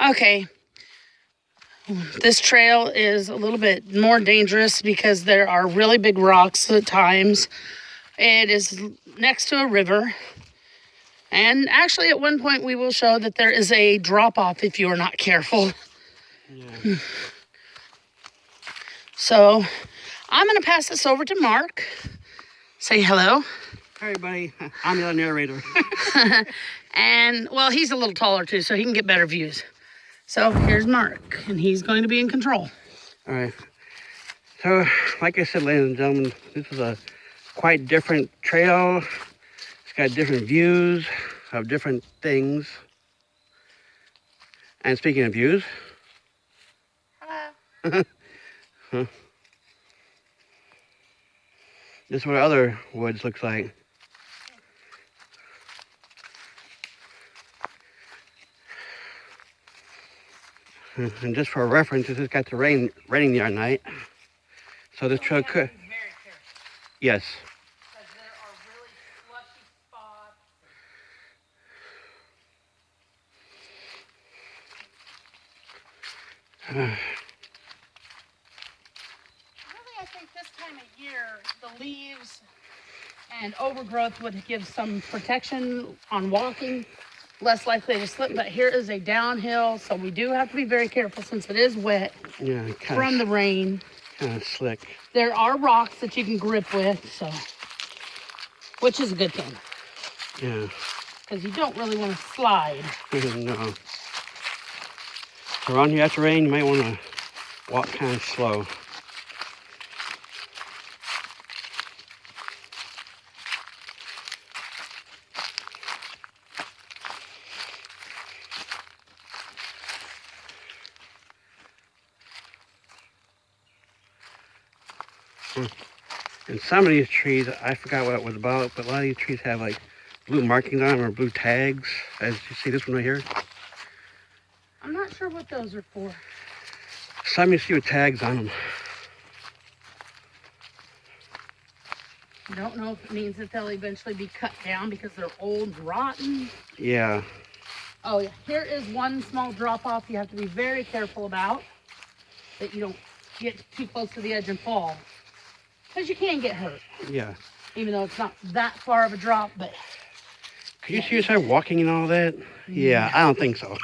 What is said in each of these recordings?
Okay, this trail is a little bit more dangerous because there are really big rocks at times. It is next to a river. And actually, at one point, we will show that there is a drop-off if you are not careful. Yeah. So, I'm going to pass this over to Mark. Say hello. Hi, everybody. I'm the narrator. And, well, he's a little taller, too, so he can get better views. So, here's Mark, and he's going to be in control. All right. So, like I said, ladies and gentlemen, this is a quite different trail. It's got different views of different things. And speaking of views, Hello. this is what other woods looks like. And just for reference, this has got to raining the other night. So this trail could. Yes. Because there are really slushy spots. Really, I think this time of year, the leaves and overgrowth would give some protection on walking, less likely to slip. But here is a downhill, so we do have to be very careful since it is wet Yeah, from the rain. Kind of slick. There are rocks that you can grip with, so which is a good thing. Yeah. Because you don't really want to slide. No. So around here after rain, you might want to walk kind of slow. And some of these trees, I forgot what it was about, but a lot of these trees have like blue markings on them or blue tags. As you see this one right here. I'm not sure what those are for. Some you see with tags on them. I don't know if it means that they'll eventually be cut down because they're old and rotten. Yeah. Oh, yeah. Here is one small drop off you have to be very careful about, that you don't get too close to the edge and fall. Because you can get hurt. Yeah. Even though it's not that far of a drop, but... Could you see yourself walking and all that? Yeah, I don't think so.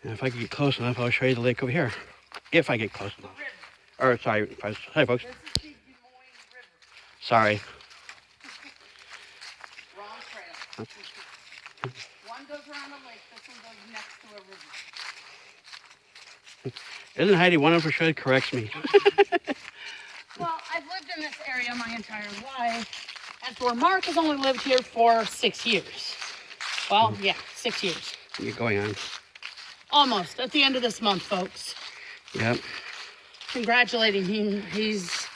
And if I could get close enough, I'll show you the lake over here. If I get close enough. Or, sorry, hi, folks. This is the Des Moines River. Sorry. Wrong trail. One goes around a lake, this one goes next to a river. Isn't Heidi wonderful? She corrects me. Well, I've lived in this area my entire life. As for Mark has only lived here for 6 years. Well, yeah, 6 years. You're going on. Almost. At the end of this month, folks. Yep. Congratulating him. He's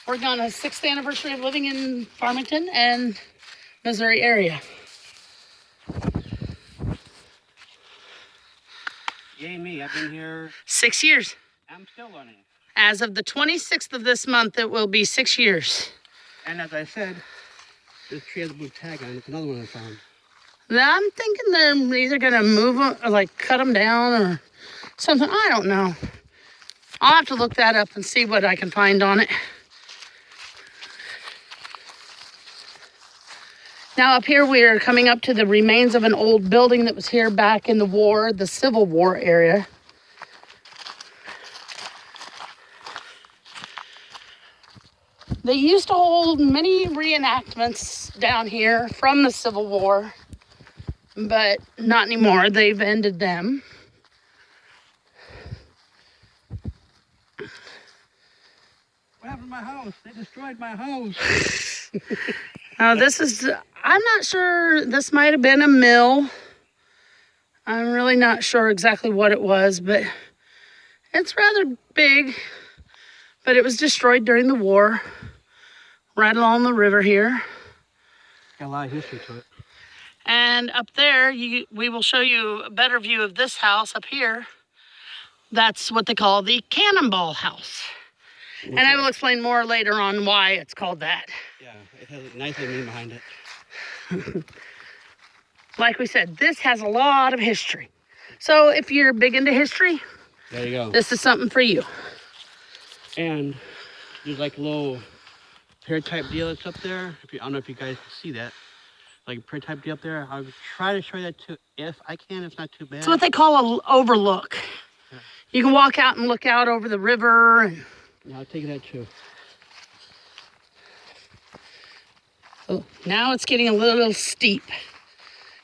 working on his 6th anniversary of living in Farmington and Missouri area. Yay me, I've been here. 6 years. I'm still learning. As of the 26th of this month, it will be 6 years. And as I said, this tree has a blue tag on it. It's another one I found. I'm thinking they're either going to move them, or like cut them down or something. I don't know. I'll have to look that up and see what I can find on it. Now up here we're coming up to the remains of an old building that was here back in the war, the Civil War area. They used to hold many reenactments down here from the Civil War, but not anymore. They've ended them. What happened to my house? They destroyed my house. Now this is, I'm not sure, this might have been a mill. I'm really not sure exactly what it was, but it's rather big. But it was destroyed during the war, right along the river here. Got a lot of history to it. And up there, we will show you a better view of this house up here. That's what they call the Cannonball House. And I will explain more later on why it's called that. Yeah, it has a nice meaning behind it. Like we said, this has a lot of history. So if you're big into history, There you go. this is something for you. And there's like a little pier type deal that's up there. I don't know if you guys can see that. Like a pier type deal up there. I'll try to show you that too if I can. It's not too bad. It's what they call an overlook. Yeah. You can walk out and look out over the river. And I'll take that too. Oh, now it's getting a little steep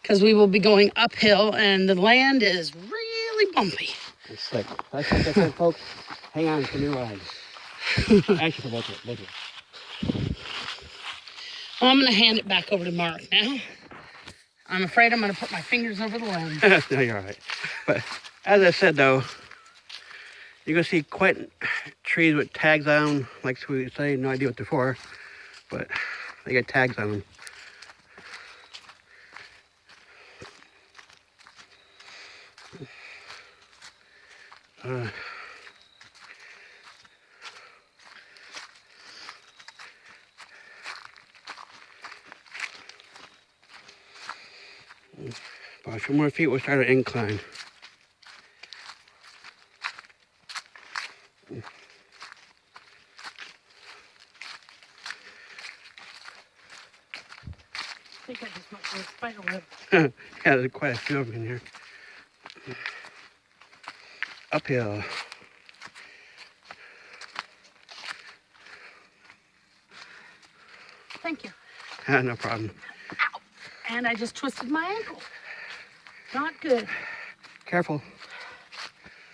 because we will be going uphill and the land is really bumpy. It's slick. That's what I said, folks. Hang on for your ride. Actually, for both of it. Well, I'm going to hand it back over to Mark now. I'm afraid I'm going to put my fingers over the lens. No, you're all right. But as I said, though, you're going to see quite trees with tags on them. Like we say, no idea what they're for, but they got tags on them. About a few more feet, we'll start an incline. I think I just went for a spider web. Yeah, there's quite a few of them in here. Uphill. Thank you. No problem. Ow. And I just twisted my ankle. Not good. Careful.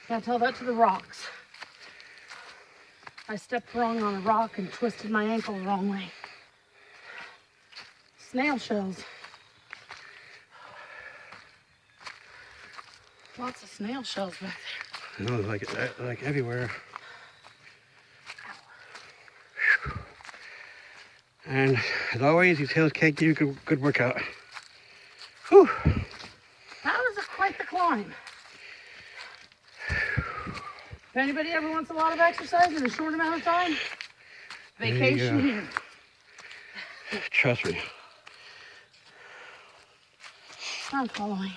Can't tell that to the rocks. I stepped wrong on a rock and twisted my ankle the wrong way. Snail shells. Lots of snail shells back there. No, like everywhere. And as always, these hills can't give you a good workout. Whew. That was quite the climb. If anybody ever wants a lot of exercise in a short amount of time, vacation here. Trust me. I'm following.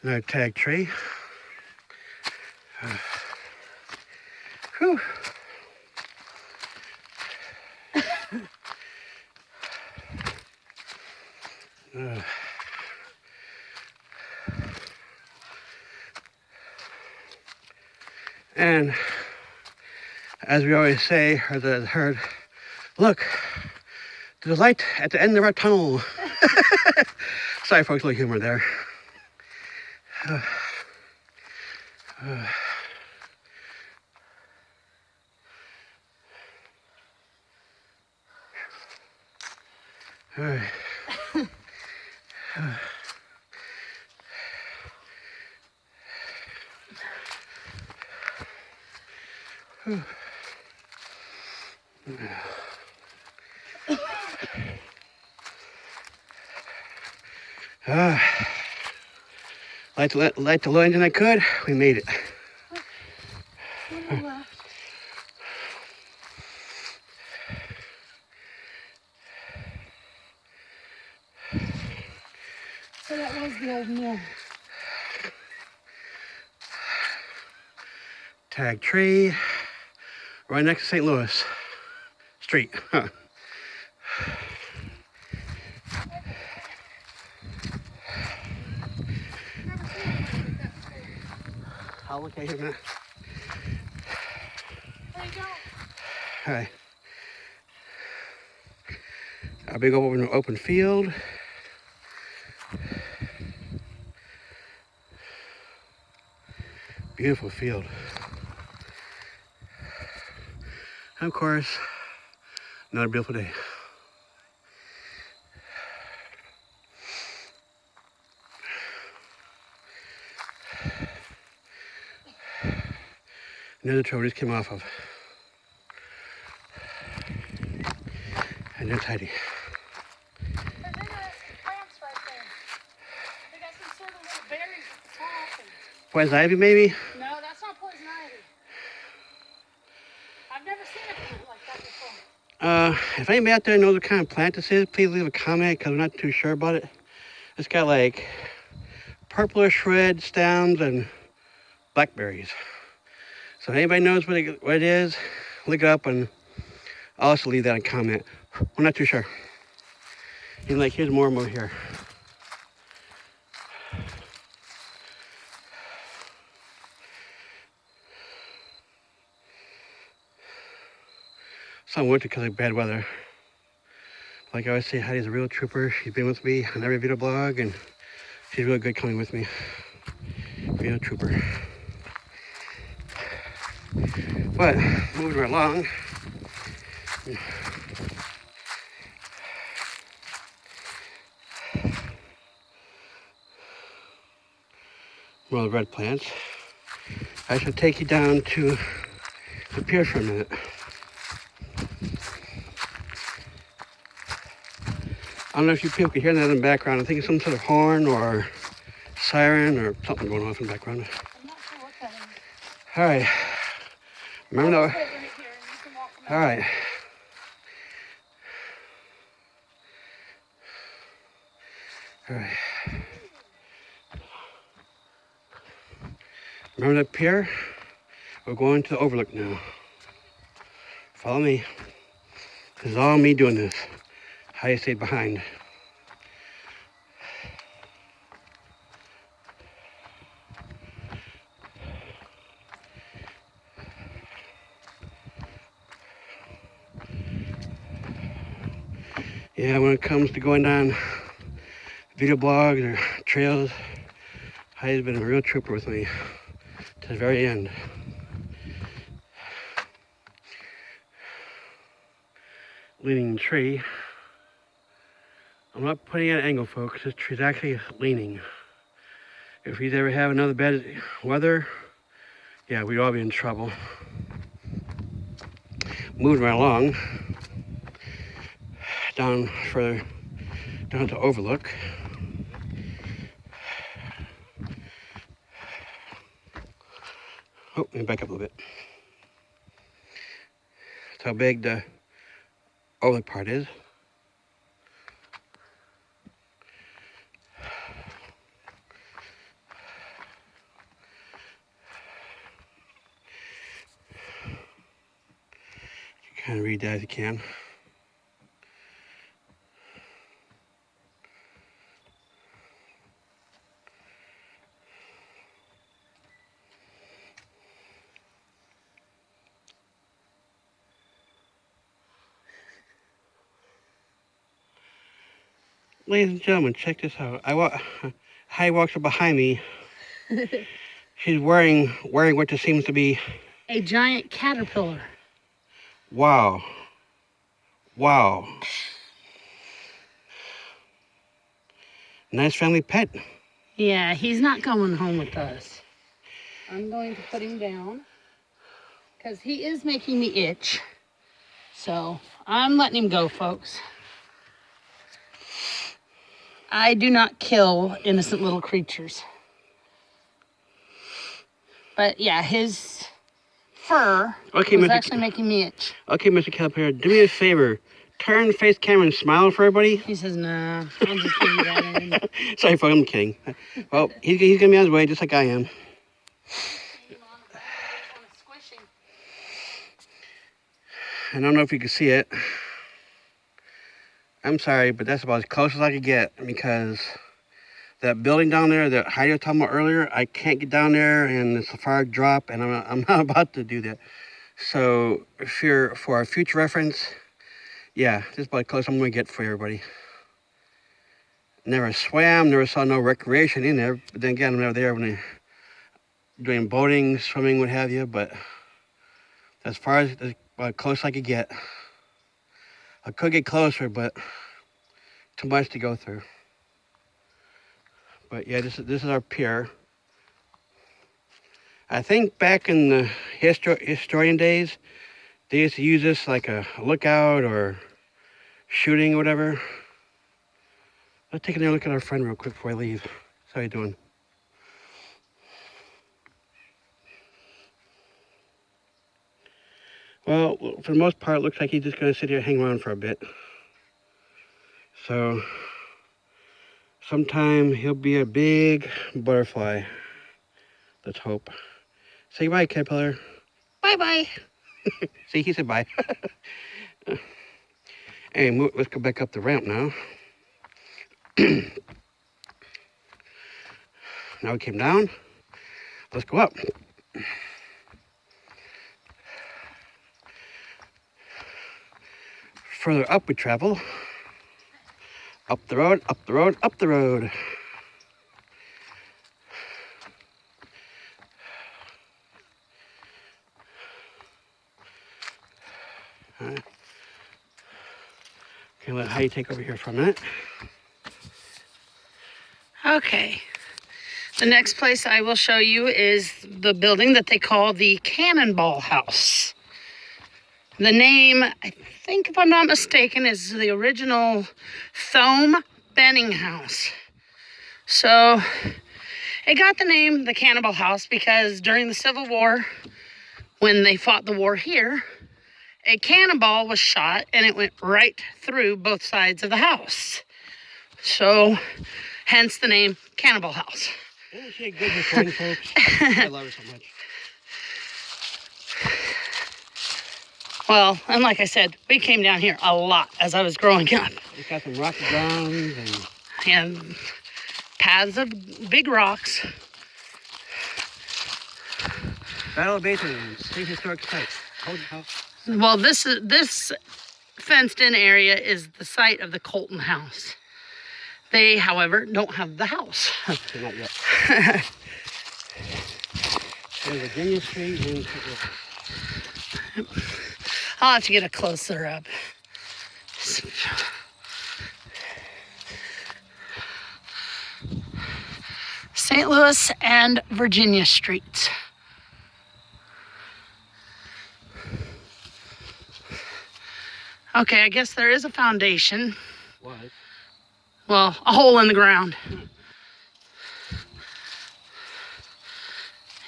Another tag tree. Whew. And as we always say, or the heard, look, there's a light at the end of our tunnel. Sorry, folks, a little humor there. All right. Light the low engine I could. We made it. So that was the old mill. Tag tree, right next to St. Louis Street. Huh. I'll look at you now. There you go. All right. A big open field. Beautiful field. And of course, Another beautiful day. Another trail we just came off of. And they're tidy. There's interesting plants right there. They got some sort of little berries at the top. And... Poison ivy, maybe? No, that's not poison ivy. I've never seen a plant like that before. If anybody out there knows what kind of plant this is, please leave a comment because we're not too sure about it. It's got like purplish red stems and blackberries. So if anybody knows what it is, look it up and I'll also leave that in a comment. We're not too sure. And like, here's more over here. Some winter because of bad weather. Like I always say, Heidi's a real trooper. She's been with me on every video blog and she's really good coming with me. Real trooper. But moving right along. More of the red plants. I should take you down to the pier for a minute. I don't know if you people can hear that in the background. I think it's some sort of horn or siren or something going off in the background. I'm not sure what that is. All right. Remember I'll that? just hold right here and you can walk All right. All right. Remember that pier? We're going to the overlook now. Follow me. This is all me doing this. How you stayed behind. Yeah, when it comes to going down video blogs or trails, Heidi's been a real trooper with me to the very end. Leaning tree. I'm not putting it at an angle, folks. This tree's actually leaning. If we ever have another bad weather, yeah, we'd all be in trouble. Moving right along, down further, down to overlook. Oh, let me back up a little bit. That's how big the overlook part is. You kind of read that if you can. Ladies and gentlemen, check this out. Heidi walks up behind me. She's wearing what just seems to be A giant caterpillar. wow. Wow. Nice family pet. Yeah, he's not coming home with us. I'm going to put him down because he is making me itch. So I'm letting him go, folks. I do not kill innocent little creatures. But yeah, his fur was actually making me itch. Okay, Mr. Caterpillar, do me a favor. Turn, face camera, and smile for everybody. He says, nah, I'll just give you that in. Sorry, folks, I'm kidding. Well, he's going to be on his way, just like I am. I don't know if you can see it. I'm sorry, but that's about as close as I could get because that building down there that Heidi was talking about earlier, I can't get down there and it's a far drop and I'm not about to do that. So for a future reference, yeah, this is about as close I'm going to get for everybody. Never swam, never saw no recreation in there, but then again, I'm never there when they're doing boating, swimming, what have you, but as far as about close I could get. I could get closer, but too much to go through. But yeah, this is our pier. I think back in the historian days, they used to use this like a lookout or shooting or whatever. Let's take another look at our friend real quick before I leave. How you doing? Well, for the most part, it looks like he's just going to sit here and hang around for a bit. So, sometime he'll be a big butterfly. Let's hope. Say bye, caterpillar. Bye-bye. See, he said bye. Hey, let's go back up the ramp now. Now we came down. Let's go up. Further up we travel. Up the road, up the road, up the road. Okay, let Heidi take over here for a minute. Okay. The next place I will show you is the building that they call the Cannonball House. The name, I think if I'm not mistaken, is the original Thome Benning House. So it got the name the Cannonball House because during the Civil War, when they fought the war here, a cannonball was shot and it went right through both sides of the house. So hence the name Cannonball House. Isn't she a good recording, folks? I love her so much. Well, and like I said, we came down here a lot as I was growing up. It's got some rocky grounds And paths of big rocks. Battle of Athens, state historic site. Colton House. Well, this fenced-in area is the site of the Colton House. They, however, don't have the house. Okay, not yet. There's Virginia Street and I'll have to get a closer up. St. Louis and Virginia Streets. Okay, I guess there is a foundation. what? Well, a hole in the ground.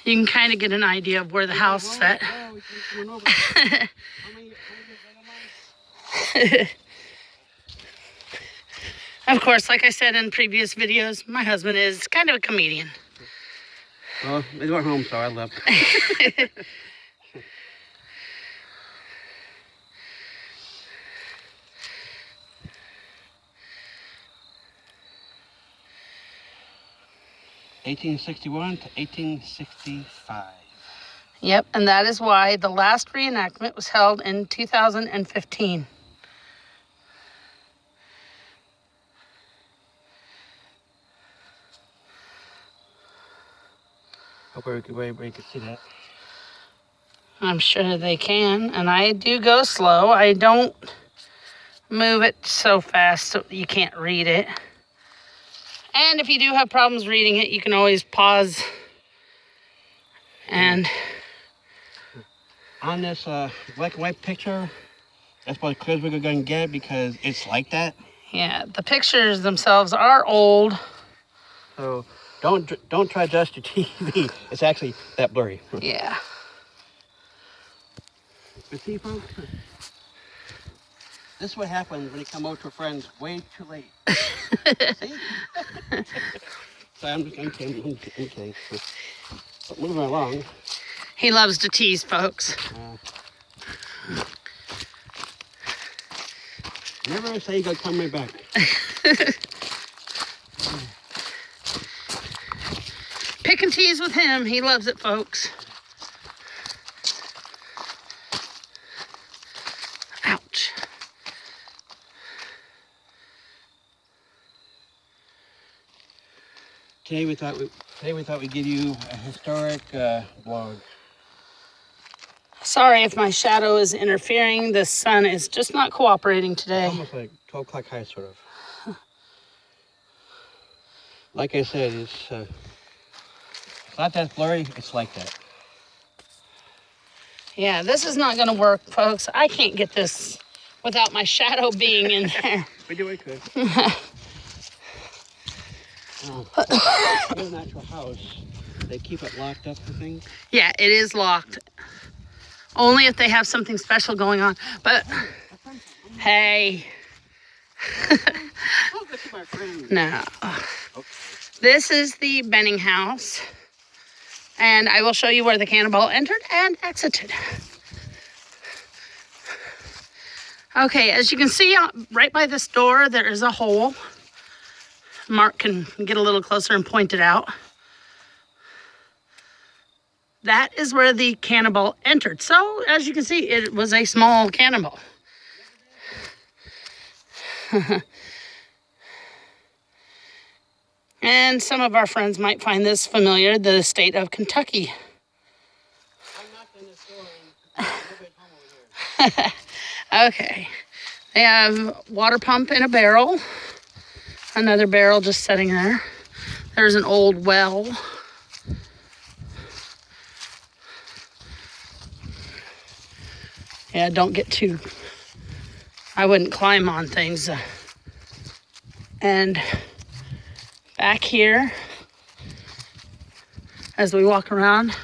You can kind of get an idea of where the house is at. Of course, like I said in previous videos, my husband is kind of a comedian. Well, they go home, so I left. 1861 to 1865. Yep, and that is why the last reenactment was held in 2015. Hope everybody can see that. I'm sure they can, and I do go slow. I don't move it so fast so you can't read it. And if you do have problems reading it, you can always pause. And on this black and white picture, that's about as clear as we're going to get because it's like that. yeah, the pictures themselves are old. So don't try to adjust your TV. It's actually that blurry. Yeah. But see, folks, this is what happens when you come over to a friend's way too late. See? So I'm kidding. But moving along. He loves to tease folks. Never say you're going to come right back. Pick and tease with him. He loves it, folks. Ouch. Today we thought we'd give you a historic blog. Sorry if my shadow is interfering. The sun is just not cooperating today. Almost like 12 o'clock high, sort of. Like I said, it's not that blurry. It's like that. Yeah, this is not going to work, folks. I can't get this without my shadow being in there. We do it good. In an actual house, they keep it locked up for things. Yeah, it is locked. Only if they have something special going on. But, hey. Oh, this is my friend. No. Okay. This is the Benning house. And I will show you where the cannonball entered and exited. Okay, as you can see, right by this door, there is a hole. Mark can get a little closer and point it out. That is where the cannonball entered. So, as you can see, it was a small cannonball. And some of our friends might find this familiar, the state of Kentucky. I knocked on this door and nobody's home over here. Okay. They have water pump in a barrel. Another barrel just sitting there. There's an old well. Yeah, don't get too... I wouldn't climb on things. And back here, as we walk around,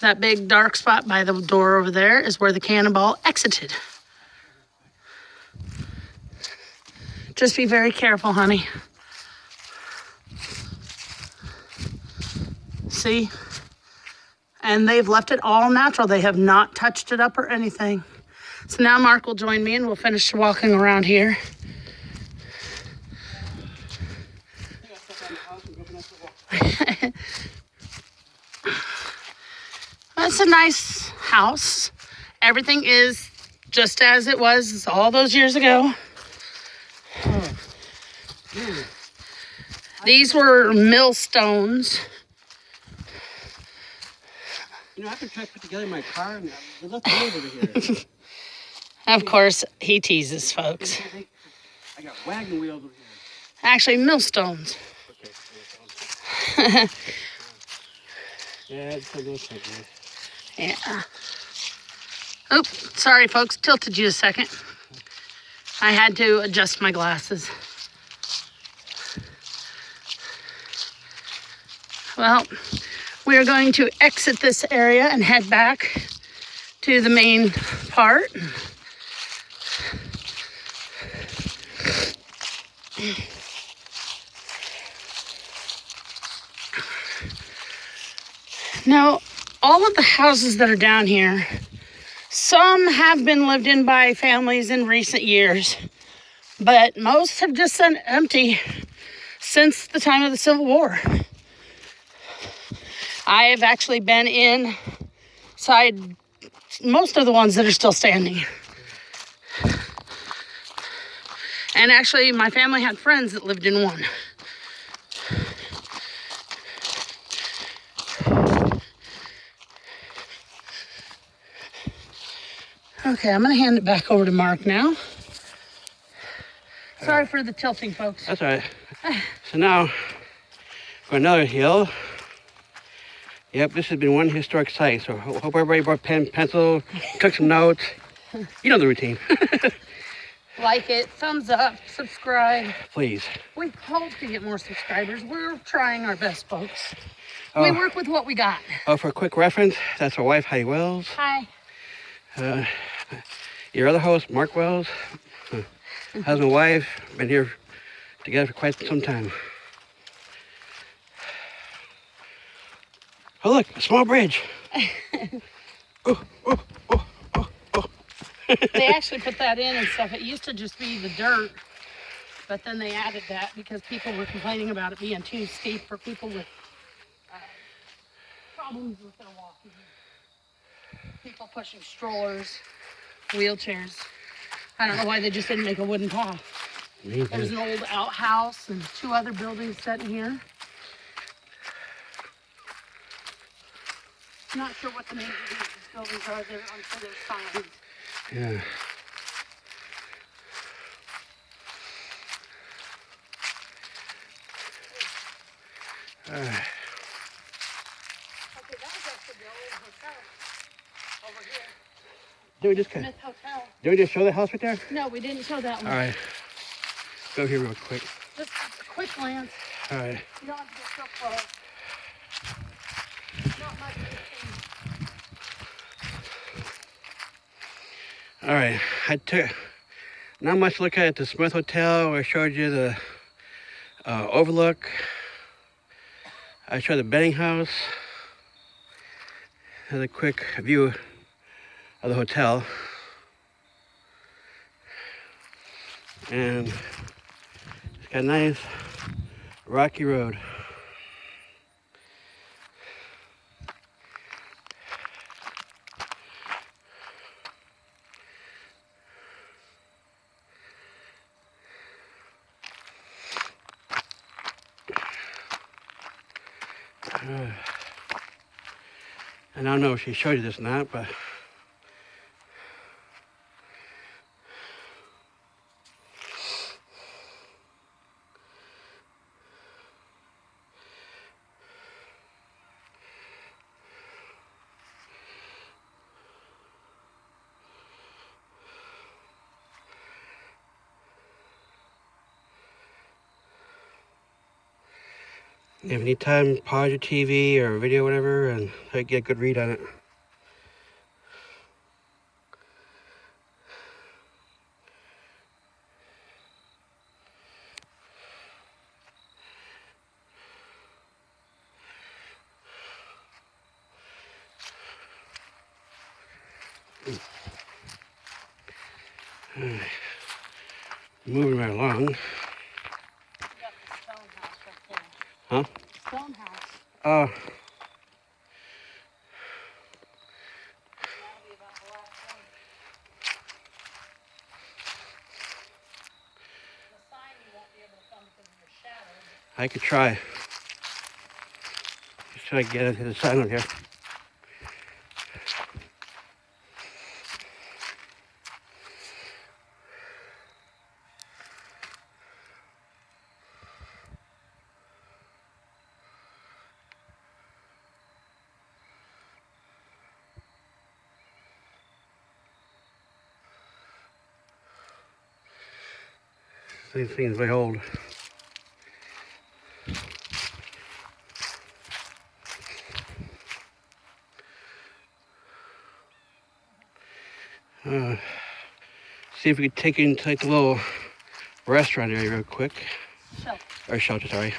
that big dark spot by the door over there is where the cannonball exited. Just be very careful, honey. See? And they've left it all natural. They have not touched it up or anything. So now Mark will join me and we'll finish walking around here. It's a nice house. Everything is just as it was all those years ago. These were millstones. You know, I've been trying to put together my car and they left the wheels over here. Of course, he teases, folks. I got wagon wheels over here. Actually, millstones. Okay. Yeah, it's a good thing. Yeah. Oops, sorry, folks. Tilted you a second. I had to adjust my glasses. Well, we are going to exit this area and head back to the main part. Now, all of the houses that are down here, some have been lived in by families in recent years, but most have just been empty since the time of the Civil War. I have actually been inside most of the ones that are still standing. And actually, my family had friends that lived in one. Okay, I'm going to hand it back over to Mark now. Sorry for the tilting, folks. That's all right. So now, for another hill. Yep, this has been one historic site, so hope everybody brought pen, pencil, took some notes. You know the routine. Like it, thumbs up, subscribe. Please. We hope to get more subscribers. We're trying our best, folks. Oh. We work with what we got. Oh, for a quick reference, that's our wife, Heidi Wells. Hi. Your other host, Mark Wells. Husband and wife, been here together for quite some time. Oh, look, a small bridge. They actually put that in and stuff. It used to just be the dirt, but then they added that because people were complaining about it being too steep for people with problems with their walking. People pushing strollers, wheelchairs. I don't know why they just didn't make a wooden path. There's an old outhouse and 2 other buildings set in here. Not sure what the name of it is. buildings are there. I'm sure there's signs. Yeah. All right. Okay, that was actually the old hotel over here. Did we just Smith Hotel. Did we just show the house right there? No, we didn't show that one. All right. Go here real quick. Just a quick glance. All right. You don't have to get so close. Not much to see. All right. I took not much to look at the Smith Hotel. I showed you the overlook. I showed the betting house. Here's a quick view of the hotel. And it's got a nice rocky road. And I don't know if she showed you this or not, but if you need time, pause your TV or video, whatever, and get a good read on it. Moving right along. You got the stone house right there. Huh? Stone house. Oh. That'll be about the last one. The sign you won't be able to come because of your shadow. I could try. Just try to get into the sun over here. These things very old. See if we could take you into like the little restaurant area real quick. Shelter. Or shelter, sorry.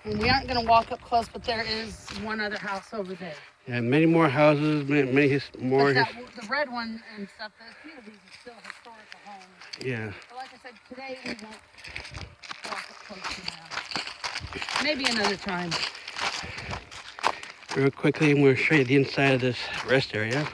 And we aren't going to walk up close, but there is one other house over there. Yeah, many more houses, many more. But the red one and stuff, a few of these are still historical homes. Yeah. But like I said, today we won't walk up close to them. Maybe another time. Real quickly, I'm going to show you the inside of this rest area.